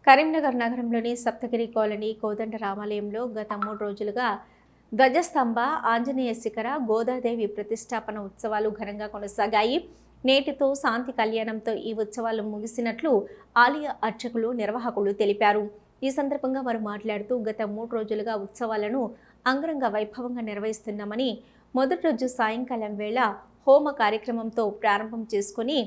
కరీంనగర్ నగరంలోని సప్తగిరి కాలనీ కోదండ రామాలయంలో గత 3 రోజులుగా ధ్వజస్తంభ, ఆంజనేయ శిఖర, గోదాదేవి ప్రతిష్టాపన ఉత్సవాలు ఘనంగా కొనసాగాయి. నేటితో శాంతి కళ్యాణంతో ఈ ఉత్సవాలు ముగిసినట్లు ఆలయ అర్చకులు, నిర్వాహకులు తెలిపారు. ఈ సందర్భంగా వారు మాట్లాడుతూ గత 3 రోజులుగా ఉత్సవాలను అంగరంగ వైభవంగా నిర్వహిస్తున్నామని, మొదటి రోజు సాయంకాలం వేళ హోమ కార్యక్రమంతో ప్రారంభం చేసుకుని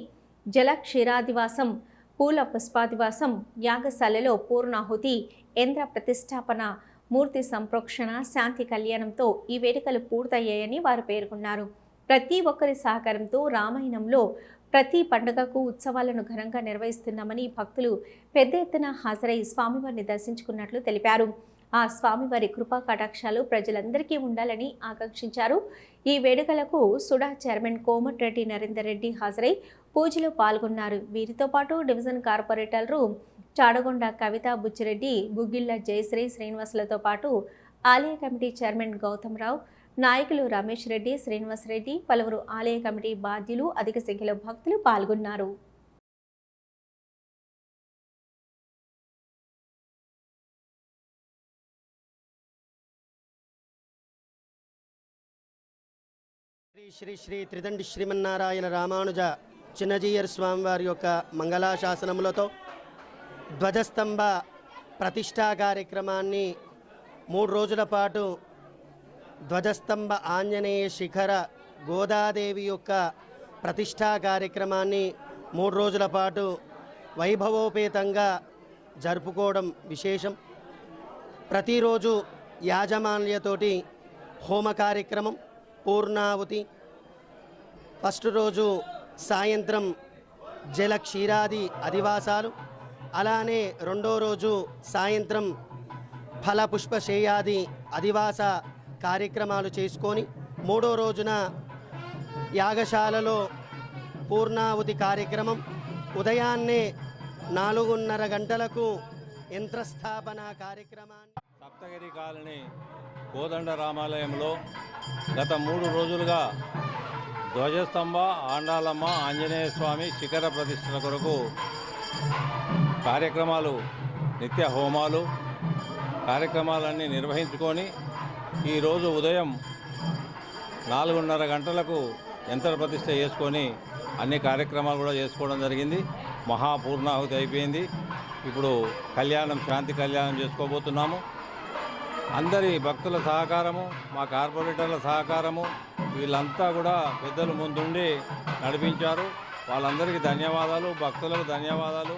జల క్షీరాదివాసం, పూల పుష్పాదివాసం, యాగశాలలో పూర్ణాహుతి, యంత్ర ప్రతిష్టాపన, మూర్తి సంప్రోక్షణ, శాంతి కళ్యాణంతో ఈ వేడుకలు పూర్తయ్యాయని వారు పేర్కొన్నారు. ప్రతి ఒక్కరి సహకారంతో రామాయణంలో ప్రతి పండుగకు ఉత్సవాలను ఘనంగా నిర్వహిస్తున్నామని భక్తులు పెద్ద ఎత్తున హాజరై స్వామివారిని దర్శించుకున్నట్లు తెలిపారు. ఆ స్వామివారి కృపా కటాక్షాలు ప్రజలందరికీ ఉండాలని ఆకాంక్షించారు. ఈ వేడుకలకు సుడా చైర్మన్ కోమటిరెడ్డి నరేందర్ రెడ్డి హాజరై పూజలో పాల్గొన్నారు. వీరితో పాటు డివిజన్ కార్పొరేటర్లు చాడగొండ కవిత, బుచ్చిరెడ్డి, గుగ్గిళ్ల జయశ్రీ, శ్రీనివాసులతో పాటు ఆలయ కమిటీ చైర్మన్ గౌతమ్ రావు, నాయకులు రమేష్ రెడ్డి, శ్రీనివాస్ రెడ్డి, పలువురు ఆలయ కమిటీ బాధ్యులు, అధిక సంఖ్యలో భక్తులు పాల్గొన్నారు. శ్రీ శ్రీ త్రిదండి శ్రీమన్నారాయణ రామానుజ చిన్నజీయర్ స్వామివారి యొక్క మంగళాశాసనములతో ధ్వజస్తంభ ప్రతిష్టా కార్యక్రమాన్ని 3 రోజుల పాటు ధ్వజస్తంభ, ఆంజనేయ శిఖర, గోదాదేవి యొక్క ప్రతిష్టా కార్యక్రమాన్ని 3 రోజుల పాటు వైభవోపేతంగా జరుపుకోవడం విశేషం. ప్రతిరోజు యాజమాన్యతోటి హోమ కార్యక్రమం, పూర్ణాహుతి, ఫస్ట్ రోజు సాయంత్రం జల క్షీరాది అధివాసాలు, అలానే రెండో రోజు సాయంత్రం ఫల పుష్పశేయాది అధివాస కార్యక్రమాలు చేసుకొని మూడో రోజున యాగశాలలో పూర్ణాహుతి కార్యక్రమం, ఉదయాన్నే 4:30 గంటలకు యంత్రస్థాపన కార్యక్రమాన్ని సప్తగిరి కాలనీ కోదండ రామాలయంలో గత 3 రోజులుగా ధ్వజస్తంభ, ఆండాలమ్మ, ఆంజనేయ స్వామి శిఖర ప్రతిష్టల కొరకు కార్యక్రమాలు, నిత్య హోమాలు కార్యక్రమాలన్నీ నిర్వహించుకొని ఈరోజు ఉదయం 4:30 గంటలకు యంత్ర ప్రతిష్ఠ చేసుకొని అన్ని కార్యక్రమాలు కూడా చేసుకోవడం జరిగింది. మహాపూర్ణాహుతి అయిపోయింది. ఇప్పుడు కళ్యాణం, శాంతి కళ్యాణం చేసుకోబోతున్నాము. అందరి భక్తుల సహకారము, మా కార్పొరేటర్ల సహకారము, వీళ్ళంతా కూడా పెద్దలు ముందుండి నడిపించారు. వాళ్ళందరికీ ధన్యవాదాలు, భక్తులకు ధన్యవాదాలు.